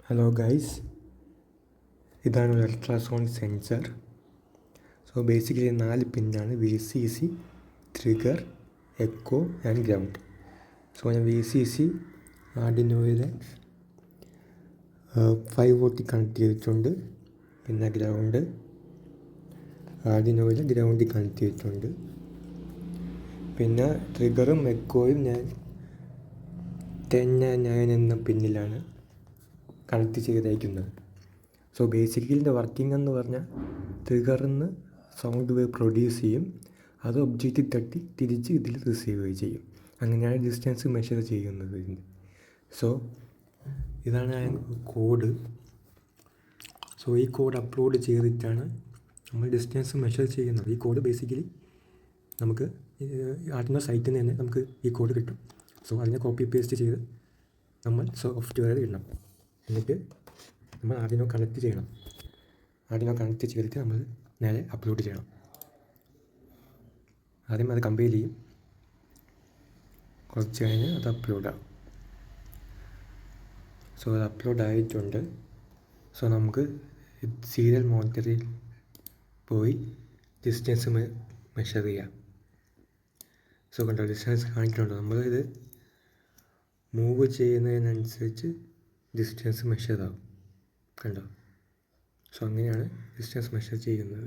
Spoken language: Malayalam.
ഹലോ ഗൈസ്, ഇതാണ് ഒരു അൾട്രാസോണിക് സെൻസർ. സോ ബേസിക്കലി 4 പിന്നാണ്: VCC, trigger, echo and ground. So ഞാൻ VCC ആർഡിനോയിലെ 5V കണക്ട് ചെയ്തിട്ടുണ്ട്. പിന്നെ ഗ്രൗണ്ട് ആർഡിനോയിലെ ഗ്രൗണ്ടിൽ കണക്ട് ചെയ്തിട്ടുണ്ട്. പിന്നെ ട്രിഗറും എക്കോയും ഞാൻ 10-9 എന്ന പിന്നിലാണ് കണക്ട് ചെയ്തേക്കുന്നത്. സോ ബേസിക്കലി ഇതിൻ്റെ വർക്കിംഗ് എന്ന് പറഞ്ഞാൽ ട്രിഗറിൽ നിന്ന് സൗണ്ട് വേവ് പ്രൊഡ്യൂസ് ചെയ്യും, അത് ഒബ്ജക്റ്റിൽ തട്ടി തിരിച്ച് ഇതിൽ റിസീവ് ചെയ്യും. അങ്ങനെയാണ് ഡിസ്റ്റൻസ് മെഷർ ചെയ്യുന്നത് ഇതിൻ്റെ. സോ ഇതാണ് കോഡ്. സോ ഈ കോഡ് അപ്ലോഡ് ചെയ്തിട്ടാണ് നമ്മൾ ഡിസ്റ്റൻസ് മെഷർ ചെയ്യുന്നത്. ഈ കോഡ് ബേസിക്കലി നമുക്ക് ആർഡിനോ സൈറ്റിൽ നിന്ന് തന്നെ നമുക്ക് ഈ കോഡ് കിട്ടും. സോ അതിനെ കോപ്പി പേസ്റ്റ് ചെയ്ത് നമ്മൾ സോഫ്റ്റ്വെയർ ഇടണം. എന്നിട്ട് നമ്മൾ ആർഡിനോ കണക്ട് ചെയ്യണം. ആർഡിനോ കണക്ട് ചെയ്തിട്ട് നമ്മൾ നേരെ അപ്ലോഡ് ചെയ്യണം. ആദ്യം അത് കമ്പൈൽ ചെയ്യും, കുറച്ച് കഴിഞ്ഞ് അത് അപ്ലോഡാകും. സോ അത് അപ്ലോഡ് ആയിട്ടുണ്ട്. സോ നമുക്ക് സീരിയൽ മോണിറ്ററിൽ പോയി ഡിസ്റ്റൻസ് മെഷർ ചെയ്യാം. സോ കണ്ടോ, ഡിസ്റ്റൻസ് കാണിക്കുന്നുണ്ടോ? നമ്മളിത് മൂവ് ചെയ്യുന്നതിനനുസരിച്ച് ഡിസ്റ്റൻസ് മെഷർ ആവും. കണ്ടോ? സോ അങ്ങനെയാണ് ഡിസ്റ്റൻസ് മെഷർ ചെയ്യുന്നത്.